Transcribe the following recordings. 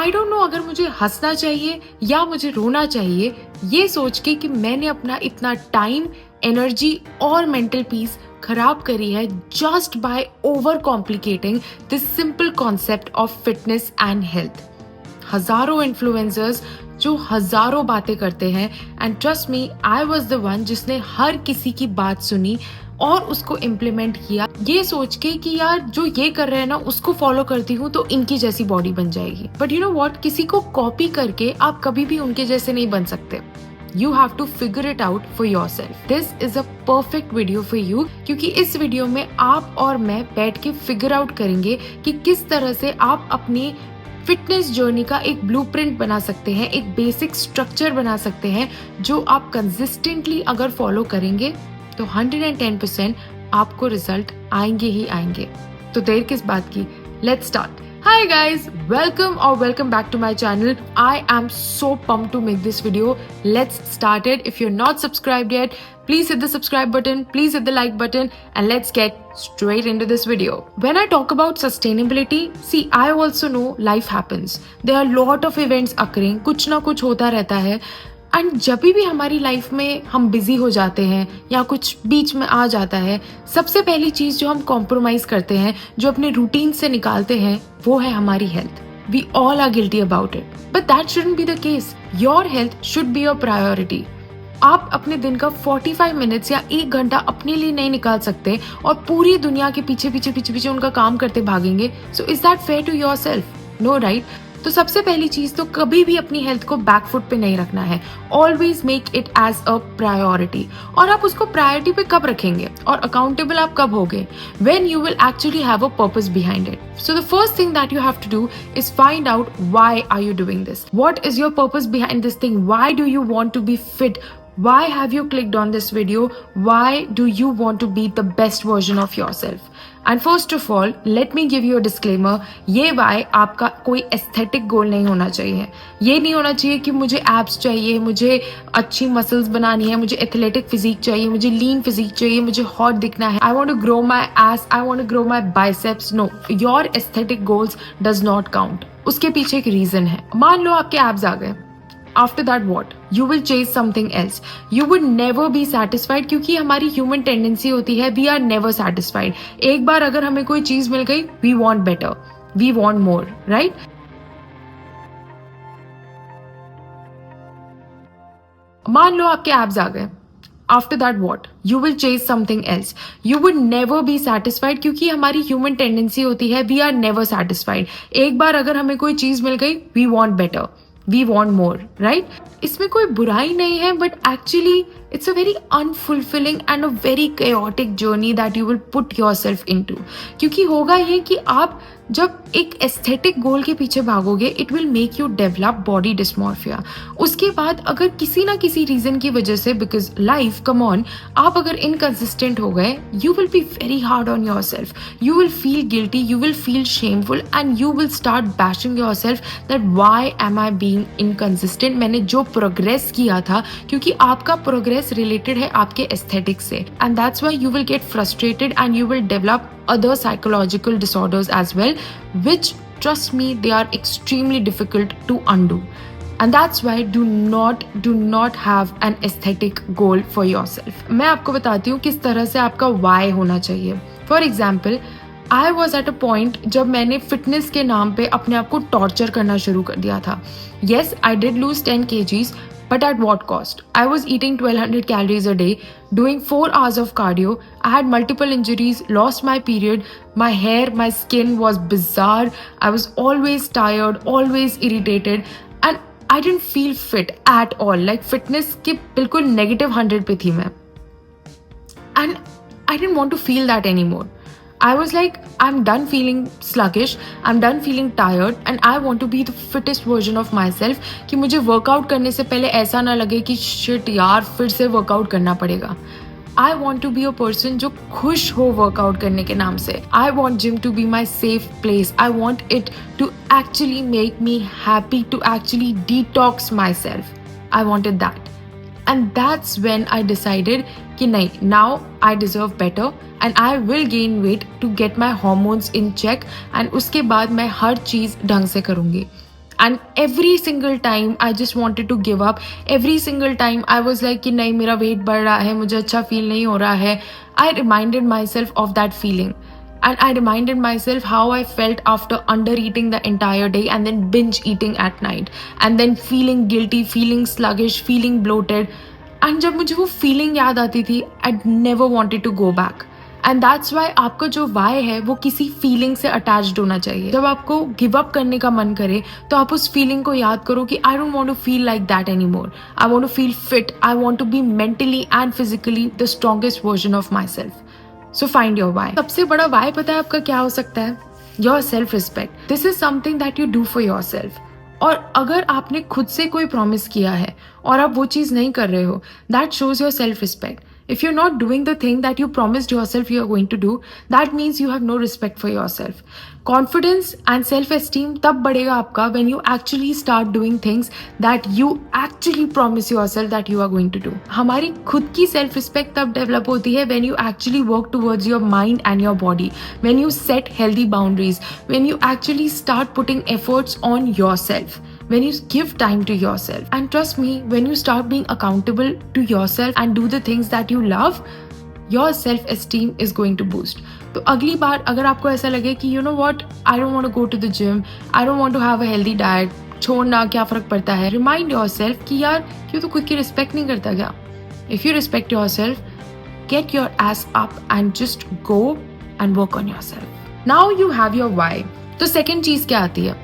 I don't know अगर मुझे हंसना चाहिए या मुझे रोना चाहिए, ये सोच के कि मैंने अपना इतना टाइम, एनर्जी और मेंटल पीस खराब करी है just by over complicating this simple concept of fitness and health. हजारों इन्फ्लुएंसर्स जो हजारों बातें करते हैं, and trust me, I was the one जिसने हर किसी की बात सुनी और उसको इम्प्लीमेंट किया, ये सोच के कि यार जो ये कर रहे हैं ना उसको फॉलो करती हूँ तो इनकी जैसी बॉडी बन जाएगी। बट यू नो वॉट, किसी को कॉपी करके आप कभी भी उनके जैसे नहीं बन सकते। You have to figure it out for yourself. This is a perfect video for you क्योंकि इस वीडियो में आप और मैं बैठ के फिगर आउट करेंगे कि किस तरह से आप अपनी फिटनेस जर्नी का एक ब्लूप्रिंट बना सकते हैं, एक बेसिक स्ट्रक्चर बना सकते हैं जो आप कंसिस्टेंटली अगर फॉलो करेंगे तो 110% आपको रिजल्ट आएंगे ही आएंगे। तो देर किस बात की, let's start. Hi guys, welcome back to my channel. I am so pumped to make this video. Let's start it. If you're not subscribed yet, please hit the subscribe button, please hit the like button, and let's get straight into this video. When I talk about sustainability, see, I also know life happens. There are a lot of events occurring, कुछ ना कुछ होता रहता है। And जब भी हमारी life में हम बिजी हो जाते हैं या कुछ बीच में आ जाता है, सबसे पहली चीज जो हम कॉम्प्रोमाइज करते हैं, जो अपने रूटीन से निकालते हैं, वो है हमारी health. We all are guilty about it, but that shouldn't be the case. Your health should be your priority. आप अपने दिन का 45 मिनट्स या 1 घंटा अपने लिए नहीं निकाल सकते और पूरी दुनिया के पीछे पीछे पीछे पीछे उनका काम करते भागेंगे। So is that fair to yourself? No, right? तो सबसे पहली चीज तो कभी भी अपनी हेल्थ को बैक फुट पे नहीं रखना है। Always make it as a priority. और आप उसको प्रायोरिटी पे कब रखेंगे और अकाउंटेबल आप कब होगे? When you will actually have a purpose behind it. So the first thing that you have to do is find out why are you doing this, what is your purpose behind this thing, why do you want to be fit, why have you clicked on this video, why do you want to be the best version of yourself? And first of all, let me give you a disclaimer, ये why आपका कोई aesthetic goal नहीं होना चाहिए। ये नहीं होना चाहिए कि मुझे abs चाहिए, मुझे अच्छी muscles बनानी है, मुझे athletic physique चाहिए, मुझे lean physique चाहिए, मुझे hot दिखना है, I want to grow my ass, I want to grow my biceps। No, your aesthetic goals does not count। उसके पीछे एक reason है। मान लो आपके abs आ गए, After that what? You will chase something else. You would never be satisfied क्योंकि हमारी human tendency होती है we are never satisfied. एक बार अगर हमें कोई चीज मिल गई, we want better, we want more, right? मान लो आपके abs आ गए, After that what? You will chase something else. You would never be satisfied क्योंकि हमारी human tendency होती है we are never satisfied. एक बार अगर हमें कोई चीज मिल गई, we want better, we want more, right? इसमें कोई बुराई नहीं है, but actually it's a very unfulfilling and a very chaotic journey that you will put yourself into. क्योंकि होगा ये कि आप जब एक एस्थेटिक गोल के पीछे भागोगे, it will make you develop body dysmorphia. उसके बाद अगर किसी ना किसी रीजन की वजह से, बिकॉज लाइफ, कम ऑन, आप अगर इनकंसिस्टेंट हो गए, you will be very hard on your self, you will feel guilty, you will feel shameful and you will start bashing your self that why am I being inconsistent. मैंने जो progress किया था, क्योंकि आपका progress related है आपके aesthetic से, and that's why you will get frustrated and you will develop other psychological disorders as well, which, trust me, they are extremely difficult to undo. And that's why do not have an aesthetic goal for yourself. मैं आपको बताती हूँ किस तरह से आपका why होना चाहिए। For example, I was at a point जब मैंने फिटनेस के नाम पे अपने आप को टॉर्चर करना शुरू कर दिया था। Yes, I did lose 10 kgs, but at what cost? I was eating 1200 calories a day, doing 4 hours of cardio. I had multiple injuries, lost my period, my hair, my skin was bizarre. I was always tired, always irritated, and I didn't feel fit at all. Like fitness के बिल्कुल -100 पे थी मैं, and I didn't want to feel that anymore. I was like, I'm done feeling sluggish, I'm done feeling tired, and I want to be the fittest version of myself कि मुझे workout करने से पहले ऐसा ना लगे कि शिट यार फिर से वर्कआउट करना पड़ेगा। I want to be a person जो खुश हो वर्कआउट करने के नाम से। I want gym to be my safe place. I want it to actually make me happy, to actually detox myself. I wanted that. And that's when I decided कि नहीं, now I deserve better and I will gain weight to get my hormones in check, and उसके बाद मैं हर चीज ढंग से करूंगी। And every single time I just wanted to give up. Every single time I was like कि नहीं, मेरा वेट बढ़ रहा है, मुझे अच्छा फील नहीं हो रहा है. I reminded myself of that feeling. And I reminded myself how I felt after under eating the entire day and then binge eating at night and then feeling guilty, feeling sluggish, feeling bloated. And जब मुझे वो feeling याद आती थी, I never wanted to go back. And that's why आपका जो why है वो किसी feeling से attached होना चाहिए. जब आपको give up करने का मन करे तो आप उस feeling को याद करो कि I don't want to feel like that anymore. I want to feel fit. I want to be mentally and physically the strongest version of myself. So find your why. सबसे बड़ा why पता है आपका क्या हो सकता है? Your self-respect. This is something that you do for yourself. और अगर आपने खुद से कोई प्रॉमिस किया है और आप वो चीज़ नहीं कर रहे हो, that shows your self-respect. If you're not doing the thing that you promised yourself you are going to do, that means you have no respect for yourself. Confidence and self-esteem तब बढ़ेगा आपका when you actually start doing things that you actually promise yourself that you are going to do. हमारी खुद की self-respect तब develop होती है when you actually work towards your mind and your body, when you set healthy boundaries, when you actually start putting efforts on yourself. When you give time to yourself. And trust me, when you start being accountable to yourself and do the things that you love, your self-esteem is going to boost. तो अगली बार अगर आपको ऐसा लगे कि you know what, I don't want to go to the gym, I don't want to have a healthy diet, छोड़ना क्या फ़र्क पड़ता है, remind yourself कि यार क्यों तो खुद की respect नहीं करता क्या? If you respect yourself, get your ass up and just go and work on yourself. Now you have your why. तो सेकंड चीज क्या आती है?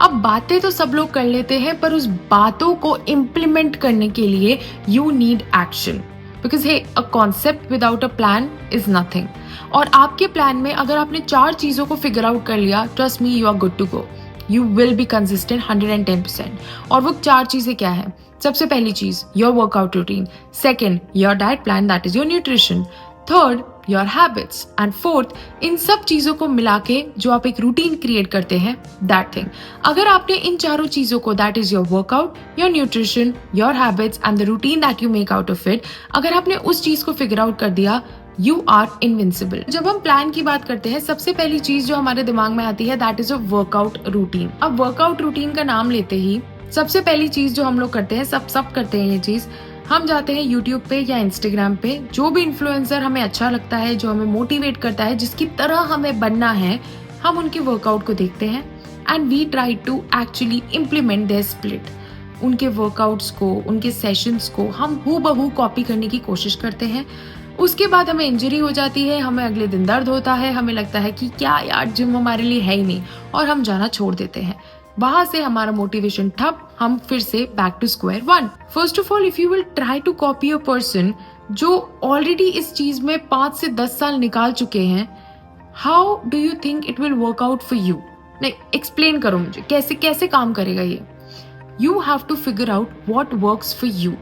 अब बातें तो सब लोग कर लेते हैं, पर उस बातों को इम्प्लीमेंट करने के लिए you need action. Because hey, a concept without a plan is nothing. और आपके प्लान में अगर आपने 4 चीजों को फिगर आउट कर लिया, trust me, you are good to go. You will be consistent 110%. और वो 4 चीजें क्या है? सबसे पहली चीज, your workout routine. Second, your diet plan, that is your nutrition. Third, your habits. And fourth, इन सब चीजों को मिला के जो आप एक रूटीन क्रिएट करते हैं, दैट थिंग. अगर आपने इन चारों चीजों को, that is your workout, your nutrition, your habits and the routine that you make out of it, अगर आपने उस चीज को फिगर आउट कर दिया, यू आर इनविंसिबल. जब हम प्लान की बात करते हैं, सबसे पहली चीज जो हमारे दिमाग में आती है, that is a workout routine. अब वर्कआउट रूटीन का नाम लेते ही सबसे पहली चीज जो हम लोग करते हैं, सब करते हैं ये चीज, हम जाते हैं यूट्यूब पे या इंस्टाग्राम पे, जो भी इन्फ्लुएंसर हमें अच्छा लगता है, जो हमें मोटिवेट करता है, जिसकी तरह हमें बनना है, हम उनके वर्कआउट को देखते हैं and we try to actually implement their split. उनके वर्कआउट्स को, उनके सेशंस को हम हूबहू कॉपी करने की कोशिश करते हैं. उसके बाद हमें इंजरी हो जाती है, हमें अगले दिन दर्द होता है, हमें लगता है कि क्या यार, जिम हमारे लिए है ही नहीं, और हम जाना छोड़ देते हैं. वहां से हमारा मोटिवेशन ठप, हम फिर से back to square one. First of all, if you will try to copy a person जो ऑलरेडी इस चीज में 5 से 10 साल निकाल चुके हैं, how do you think it will work out for you? नहीं, एक्सप्लेन करो मुझे, कैसे कैसे काम करेगा ये. You have to figure out what works for you.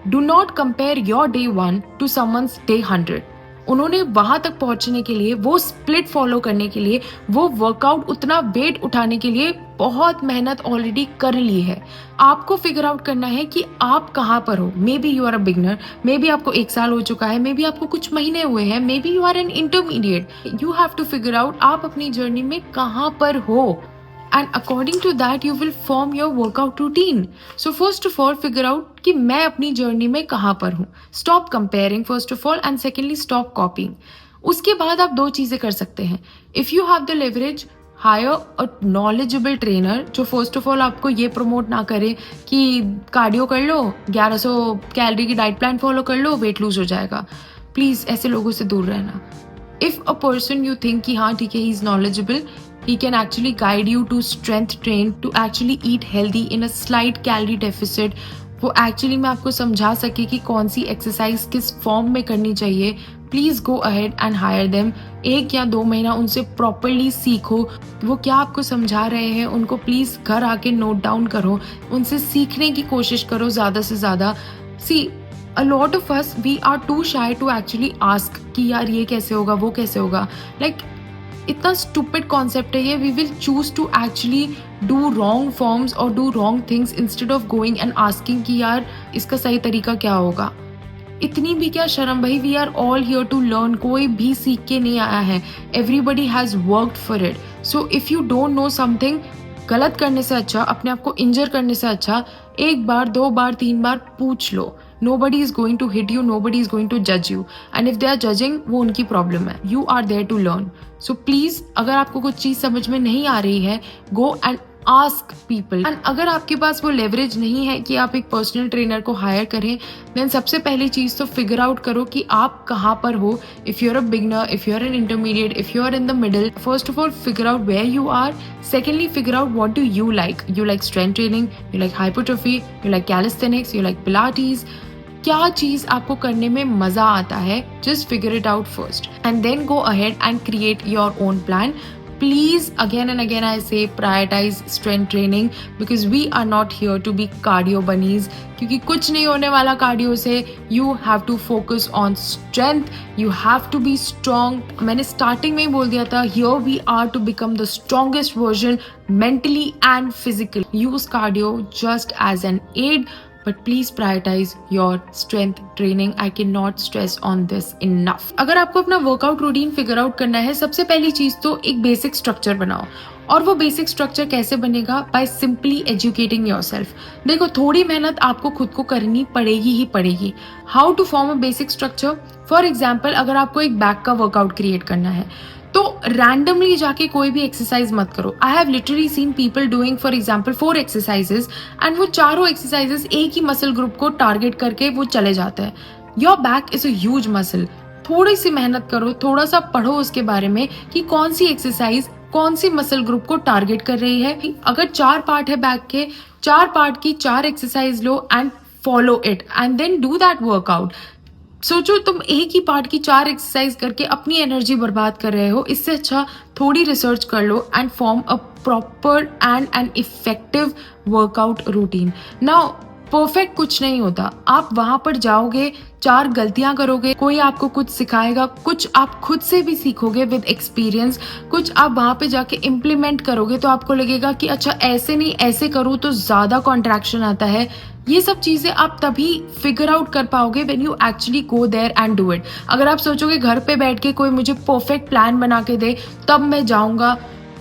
Do not compare your day 1 to someone's day 100. उन्होंने वहां तक पहुंचने के लिए, वो स्प्लिट फॉलो करने के लिए, वो वर्कआउट, उतना वेट उठाने के लिए बहुत मेहनत ऑलरेडी कर ली है. आपको फिगर आउट करना है कि आप कहाँ पर हो. Maybe you are a beginner, maybe आपको 1 साल हो चुका है, मे बी आपको कुछ महीने हुए हैं, maybe you are an intermediate. You have to figure out आप अपनी जर्नी में कहाँ पर हो. And according to that, you will form your workout routine. So first of all, figure out कि मैं अपनी जर्नी में कहाँ पर हूँ. Stop comparing first of all, and secondly, stop copying. उसके बाद आप 2 चीजें कर सकते हैं. If you have the leverage, hire a knowledgeable trainer जो first of all आपको ये promote ना करे कि कार्डियो कर लो, 1100 कैलोरी की डाइट प्लान फॉलो कर लो, वेट लूज हो जाएगा. प्लीज ऐसे लोगों से दूर रहना. If a person you think कि हाँ ठीक है, he is knowledgeable, he can actually guide you to strength train, to actually eat healthy in a slight calorie deficit. वो एक्चुअली में आपको समझा सके कि कौन सी एक्सरसाइज किस फॉर्म में करनी चाहिए. Please go ahead and hire them. 1 या 2 महीना उनसे प्रॉपरली सीखो. वो क्या आपको समझा रहे हैं उनको प्लीज घर आके नोट डाउन करो, उनसे सीखने की कोशिश करो ज्यादा से ज्यादा. सी, a lot of us, we are too shy to actually ask कि यार ये कैसे होगा, वो कैसे होगा. Like, इतना स्टूपिड कॉन्सेप्ट है ये. We will choose to actually do wrong forms और do wrong things instead of going and asking कि यार इसका सही तरीका क्या होगा. इतनी भी क्या शर्म भाई. We are all here to learn. कोई भी सीख के नहीं आया है. Everybody has worked for it. So if you don't know something, गलत करने से अच्छा, अपने आप को इंजर करने से अच्छा, एक बार, 2 बार, 3 बार पूछ लो। Nobody is going to hit you, nobody is going to judge you. And if they are judging, वो उनकी प्रॉब्लम है. You are there to learn. So please, अगर आपको कुछ चीज समझ में नहीं आ रही है, go and ask people. And अगर आपके पास वो लेवरेज नहीं है कि आप एक पर्सनल ट्रेनर को हायर करें, देन सबसे पहली चीज तो फिगर आउट करो कि आप कहाँ पर हो. If you are a beginner, if you are an intermediate, if you are in the middle, first of all figure out where you are. Secondly, figure out what do you like. You like strength training, you like hypertrophy, you like calisthenics, you like Pilates. क्या चीज आपको करने में मजा आता है, just figure it out first and then go ahead and create your own plan. Please, again and again I say, prioritize strength training because we are not here to be cardio bunnies. क्योंकि कुछ नहीं होने वाला cardio से. You have to focus on strength. You have to be strong. मैंने starting में ही बोल दिया था, here we are to become the strongest version mentally and physically. Use cardio just as an aid. But please prioritize your strength training. I cannot stress on this enough. अगर आपको अपना workout routine figure out करना है, सबसे पहली चीज तो एक बेसिक स्ट्रक्चर बनाओ. और वो बेसिक स्ट्रक्चर कैसे बनेगा? By simply educating yourself. देखो, थोड़ी मेहनत आपको खुद को करनी पड़ेगी ही पड़ेगी. How to form a basic structure? For example, अगर आपको एक बैक का वर्कआउट क्रिएट करना है तो रैंडमली जाके कोई भी एक्सरसाइज मत करो. I have literally seen people doing for example 4 exercises and वो चारों एक्सरसाइजेस एक ही मसल ग्रुप को टारगेट करके वो चले जाते हैं. Your back is a huge muscle. थोड़ी सी मेहनत करो, थोड़ा सा पढ़ो उसके बारे में कि कौन सी एक्सरसाइज कौन सी मसल ग्रुप को टारगेट कर रही है. अगर 4 पार्ट है बैक के, 4 पार्ट की 4 एक्सरसाइज लो and follow it and then do that workout. सोचो, तुम एक ही पार्ट की 4 एक्सरसाइज करके अपनी एनर्जी बर्बाद कर रहे हो. इससे अच्छा थोड़ी रिसर्च कर लो and form a proper and an effective workout routine. Now perfect कुछ नहीं होता. आप वहां पर जाओगे, 4 गलतियां करोगे, कोई आपको कुछ सिखाएगा, कुछ आप खुद से भी सीखोगे विद एक्सपीरियंस, कुछ आप वहां पे जाके इम्प्लीमेंट करोगे तो आपको लगेगा कि अच्छा ऐसे नहीं ऐसे करूँ तो ज्यादा कॉन्ट्रैक्शन आता है. ये सब चीजें आप तभी फिगर आउट कर पाओगे when you actually go there and do it. अगर आप सोचोगे घर पे बैठ के कोई मुझे परफेक्ट प्लान बना के दे तब मैं जाऊंगा,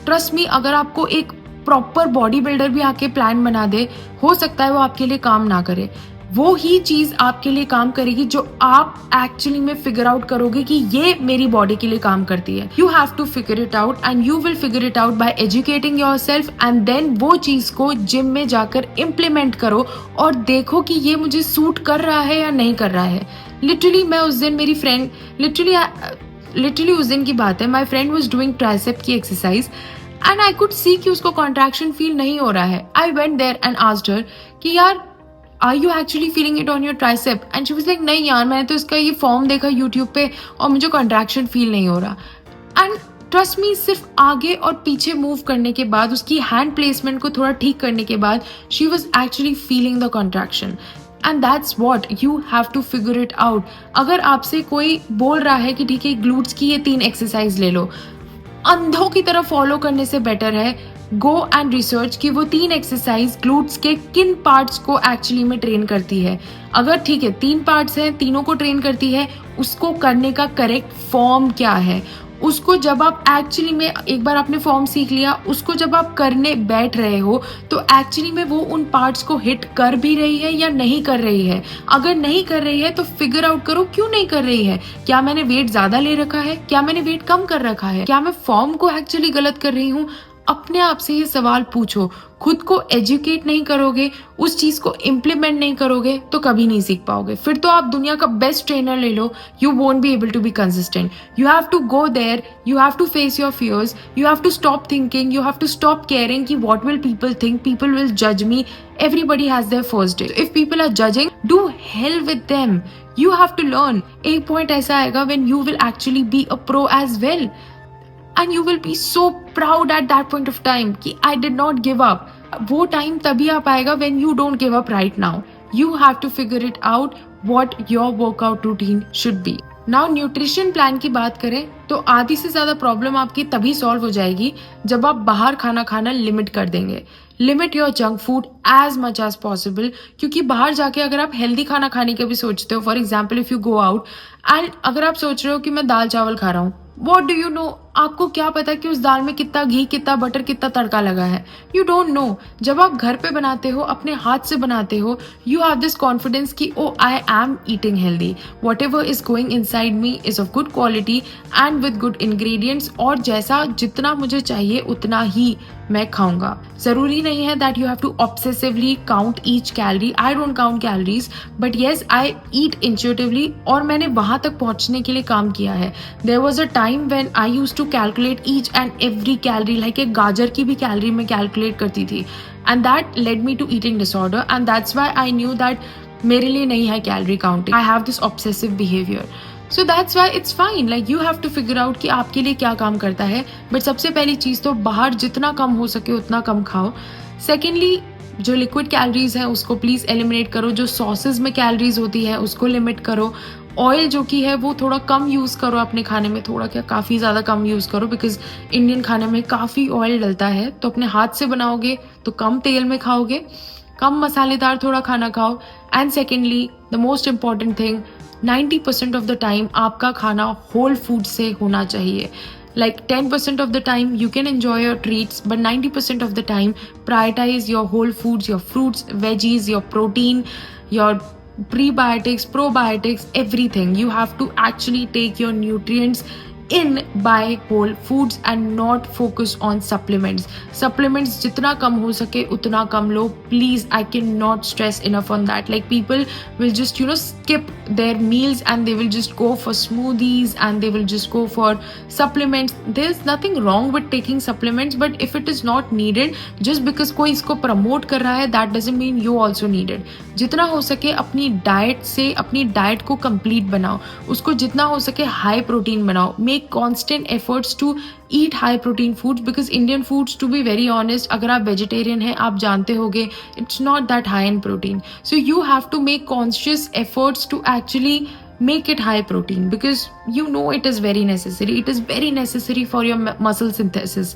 ट्रस्ट मी, अगर आपको एक प्रॉपर बॉडी बिल्डर भी आके प्लान बना दे, हो सकता है वो आपके लिए काम ना करे. वो ही चीज आपके लिए काम करेगी जो आप एक्चुअली में फिगर आउट करोगे कि ये मेरी बॉडी के लिए काम करती है. You have to figure it out and you will figure it out by educating yourself and then वो चीज को जिम में जाकर इम्प्लीमेंट करो और देखो कि ये मुझे सूट कर रहा है या नहीं कर रहा है. लिटरली मैं उस दिन मेरी फ्रेंड, लिटरली उस दिन की बात है, my friend was doing tricep की exercise and I could see कि उसको कॉन्ट्रैक्शन फील नहीं हो रहा है. I went there and asked her कि यार, are you actually feeling it on your tricep? And she was like, नहीं यार, मैंने तो इसका ये फॉर्म देखा यूट्यूब पे और मुझे कॉन्ट्रैक्शन फील नहीं हो रहा. एंड ट्रस्ट मी, सिर्फ आगे और पीछे मूव करने के बाद, उसकी हैंड प्लेसमेंट को थोड़ा ठीक करने के बाद, she was actually feeling the contraction. And that's what you have to figure it out. अगर आपसे कोई बोल रहा है कि ठीक है ग्लूट्स की ये 3 एक्सरसाइज ले लो, अंधों की तरह फॉलो करने से बेटर है गो एंड रिसर्च कि वो 3 एक्सरसाइज ग्लूट्स के किन पार्ट्स को एक्चुअली में ट्रेन करती है. अगर ठीक है 3 पार्ट्स हैं, तीनों को ट्रेन करती है, उसको करने का करेक्ट फॉर्म क्या है. उसको जब आप एक्चुअली में एक बार आपने फॉर्म सीख लिया, उसको जब आप करने बैठ रहे हो तो एक्चुअली में वो उन पार्ट्स को हिट कर भी रही है या नहीं कर रही है. अगर नहीं कर रही है तो फिगर आउट करो क्यों नहीं कर रही है. क्या मैंने वेट ज्यादा ले रखा है? क्या मैंने वेट कम कर रखा है? क्या मैं फॉर्म को एक्चुअली गलत कर रही हूँ? अपने आप से ये सवाल पूछो. खुद को एजुकेट नहीं करोगे, उस चीज को इम्प्लीमेंट नहीं करोगे तो कभी नहीं सीख पाओगे. फिर तो आप दुनिया का बेस्ट ट्रेनर ले लो, you won't be able to be consistent. You have to go there, you have to face your fears, you have to stop thinking, you have to stop caring कि what will people think, people will जज me. Everybody has their first day. If people are judging, to hell with them. You have to learn. एक point ऐसा आएगा when you will actually be a pro as well. And you will be so proud at that point of time कि I did not give up. वो time तभी आ पाएगा when you don't give up right now. You have to figure it out what your workout routine should be. Now nutrition plan की बात करें तो आधी से ज्यादा प्रॉब्लम आपकी तभी सॉल्व हो जाएगी जब आप बाहर खाना खाना लिमिट कर देंगे. Limit your junk food as much as possible. क्योंकि बाहर जाके अगर आप हेल्दी खाना खाने के भी सोचते हो, for example if you go out and अगर आप सोच रहे हो कि मैं दाल चावल खा रहा हूँ, वॉट डू यू नो, आपको क्या पता कि उस दाल में कितना घी, कितना बटर, कितना तड़का लगा है? You don't no. जब आप घर पे बनाते हो, अपने हाथ से बनाते हो, यू हैव दिस कॉन्फिडेंस कि oh I am eating healthy, whatever is going inside me is of good quality and with good ingredients, और जैसा जितना मुझे चाहिए उतना ही मैं खाऊंगा। जरूरी नहीं है that you have to obsessively count each calorie. I don't count calories, but yes I eat intuitively, और मैंने वहां तक पहुंचने के लिए काम किया है। There was a time when I used to calculate each and every calorie, like एक गाजर की भी कैलोरी मैं कैलकुलेट करती थी, and that led me to eating disorder, and that's why I knew that मेरे लिए नहीं है calorie counting. I have this obsessive behaviour. So that's why it's fine, like you have to figure out कि आपके लिए क्या काम करता है। बट सबसे पहली चीज तो बाहर जितना कम हो सके उतना कम खाओ। सेकेंडली, जो लिक्विड कैलोरीज है उसको प्लीज एलिमिनेट करो। जो सॉसेज में कैलोरीज होती है उसको लिमिट करो। ऑयल जो कि है वो थोड़ा कम यूज करो अपने खाने में, थोड़ा क्या काफी ज्यादा कम यूज करो, बिकॉज इंडियन खाने में काफी ऑयल डलता है। तो अपने हाथ से बनाओगे तो कम तेल में खाओगे, कम मसालेदार थोड़ा खाना खाओ। And secondly, the most important thing, 90% of the time आपका खाना होल फूड से होना चाहिए। Like 10% of the time you can enjoy your treats, but 90% of the time prioritize your whole foods, your fruits, veggies, your protein, your prebiotics, probiotics, everything. You have to actually take your nutrients in by whole foods and not focus on supplements. Supplements जितना कम हो सके उतना कम लो, please. I cannot stress enough on that. Like people will just skip their meals and they will just go for smoothies and they will just go for supplements. There's nothing wrong with taking supplements, but if it is not needed, just because कोई इसको promote कर रहा है, that doesn't mean you also need it. जितना हो सके अपनी diet से अपनी डाइट को कंप्लीट बनाओ, उसको जितना हो सके हाई प्रोटीन बनाओ। Make constant efforts to eat high protein foods, because Indian foods, to be very honest, अगर आप वेजिटेरियन हैं आप जानते होगे it's not that high in protein. So you have to make conscious efforts to actually make it high protein, because you know it is very necessary. It is very necessary for your muscle synthesis.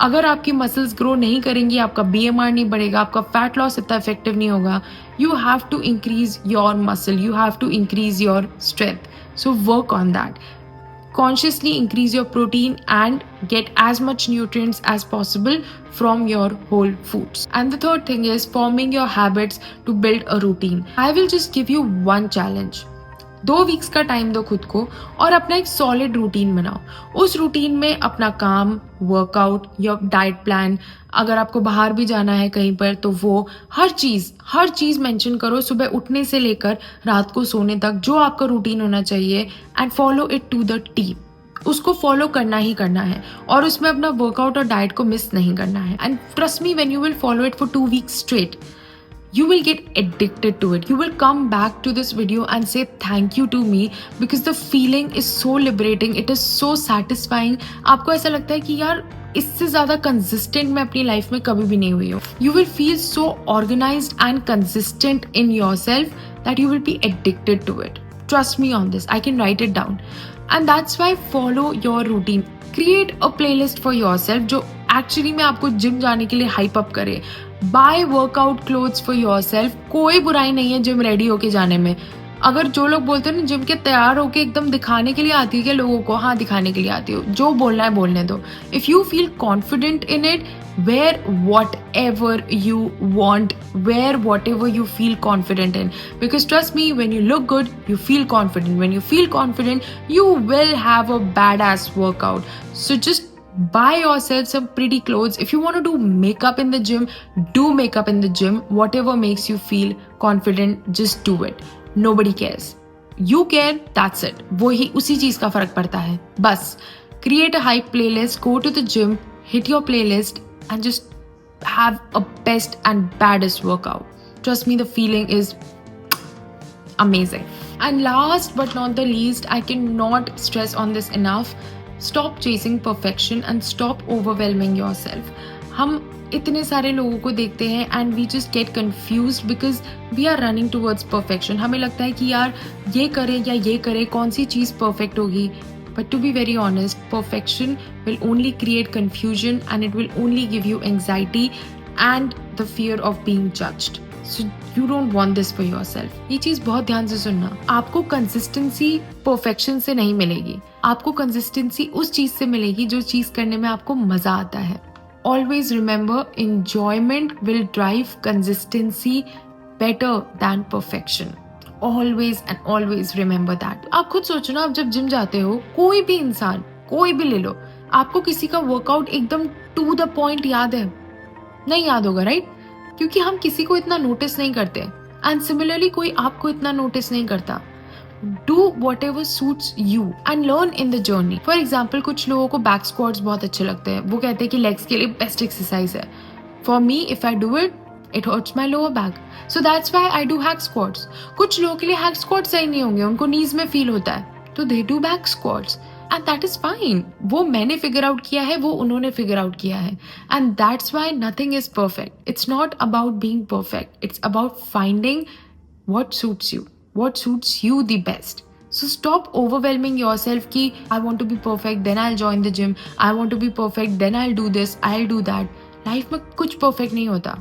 अगर आपकी muscles grow नहीं करेंगी, आपका BMR नहीं बढ़ेगा, आपका fat loss इतना effective नहीं होगा। You have to increase your muscle, you have to increase your strength. So work on that. Consciously increase your protein and get as much nutrients as possible from your whole foods. And the third thing is forming your habits to build a routine. I will just give you one challenge. 2 weeks का time दो खुद को और अपना एक solid routine बनाओ। उस routine में अपना काम, वर्कआउट, योर डाइट प्लान, अगर आपको बाहर भी जाना है कहीं पर तो वो हर चीज मेंशन करो, सुबह उठने से लेकर रात को सोने तक जो आपका रूटीन होना चाहिए, and follow it to the T. उसको फॉलो करना ही करना है और उसमें अपना वर्कआउट और डाइट को मिस नहीं करना है। And trust me, when you will follow it for 2 weeks straight, you will get addicted to it. You will come back to this video and say thank you to me, because the feeling is so liberating. It is so satisfying. आपको ऐसा लगता है कि यार इससे ज्यादा consistent मैं अपनी लाइफ में कभी भी नहीं हुई हूँ। You will feel so organized and consistent in yourself that you will be addicted to it. Trust me on this. I can write it down. And that's why follow your routine. Create a playlist for yourself जो actually में आपको gym जाने के लिए hype up करे। Buy workout clothes for yourself. कोई बुराई नहीं है जिम रेडी होके जाने में। अगर जो लोग बोलते हैं ना जिम के तैयार होके एकदम दिखाने के लिए आती है क्या लोगों को, हाँ दिखाने के लिए आती हो, जो बोलना है बोलने दो। If you feel confident in it, wear whatever you want, wear whatever you feel confident in, because trust me, when you look good you feel confident. When you feel confident you will have a badass workout. So just buy yourself some pretty clothes. If you want to do makeup in the gym, do makeup in the gym. Whatever makes you feel confident, just do it. Nobody cares. You care, that's it. वही उसी चीज का फर्क पड़ता है बस। Create a hype playlist, go to the gym, hit your playlist and just have a best and baddest workout. Trust me, the feeling is amazing. And last but not the least, I cannot stress on this enough. Stop chasing perfection and stop overwhelming yourself. हम इतने सारे लोगों को देखते हैं and we just get confused because we are running towards perfection. हमें लगता है कि यार ये करें या ये करें, कौन सी चीज परफेक्ट होगी। But to be very honest, perfection will only create confusion and it will only give you anxiety and the fear of being judged. So you don't want this for yourself. ये चीज बहुत ध्यान से सुनना, आपको consistency perfection से नहीं मिलेगी, आपको कंसिस्टेंसी उस चीज से मिलेगी जो चीज करने में आपको मजा आता है। Always remember, enjoyment will drive consistency better than perfection. Always and always remember that. आप खुद सोचो ना, आप जब जिम जाते हो, कोई भी इंसान, कोई भी ले लो, आपको किसी का वर्कआउट एकदम टू द पॉइंट याद है? नहीं याद होगा, राइट? क्योंकि हम किसी को इतना नोटिस नहीं करते, एंड सिमिलरली कोई आपको इतना नोटिस नहीं करता। Do what ever suits you and learn in the journey. For example, कुछ लोगों को बैक स्क्वाट्स बहुत अच्छे लगते हैं, वो कहते हैं कि लेग्स के लिए बेस्ट एक्सरसाइज है। For me, if I do it, it hurts my lower back, so that's why I do hack squats. कुछ लोगों के लिए hack squats सही नहीं होंगे, उनको knees में फील होता है, तो they do back squats and that is fine. वो मैंने figure out किया है, वो उन्होंने figure out किया है, and that's why nothing is perfect. It's not about being perfect, it's about finding what suits you the best. So stop overwhelming yourself कि I want to be perfect, then I'll join the gym. I want to be perfect, then I'll do this, I'll do that. Life में कुछ perfect नहीं होता,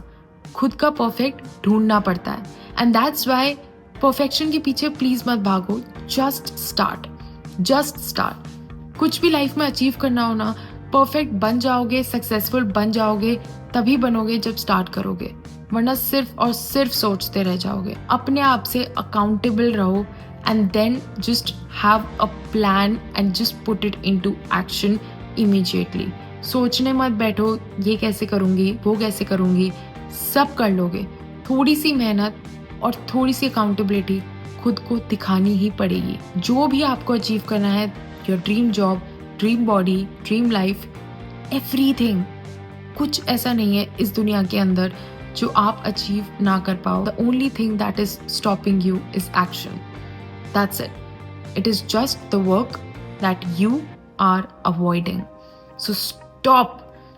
खुद का perfect ढूंढना पड़ता है। एंड दैट्स वाई परफेक्शन के पीछे प्लीज मत भागो, जस्ट स्टार्ट। कुछ भी लाइफ में अचीव करना हो ना, परफेक्ट बन जाओगे, सक्सेसफुल बन जाओगे, तभी बनोगे जब स्टार्ट करोगे, वरना सिर्फ और सिर्फ सोचते रह जाओगे। अपने आप से अकाउंटेबल रहो and then just have a plan and just put it into action immediately. सोचने मत बैठो ये कैसे करूंगी, वो कैसे करूंगी, सब कर लोगे। थोड़ी सी मेहनत और थोड़ी सी अकाउंटेबिलिटी खुद को दिखानी ही पड़ेगी। जो भी आपको अचीव करना है, your dream job, dream body, dream life, everything, कुछ ऐसा नहीं है इस दुनिया के अंदर जो आप अचीव ना कर पाओ। The only thing that is stopping you is action. That's it. It is just the work that you are avoiding. So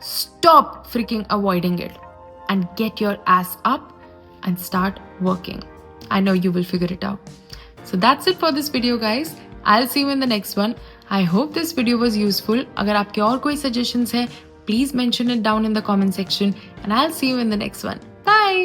stop freaking avoiding it and get your ass up and start working. I know you will figure it out. So that's it for this video, guys. I'll see you in the next one. I hope this video was useful. अगर आपके और कोई suggestions हैं, please mention it down in the comment section and I'll see you in the next one. Bye!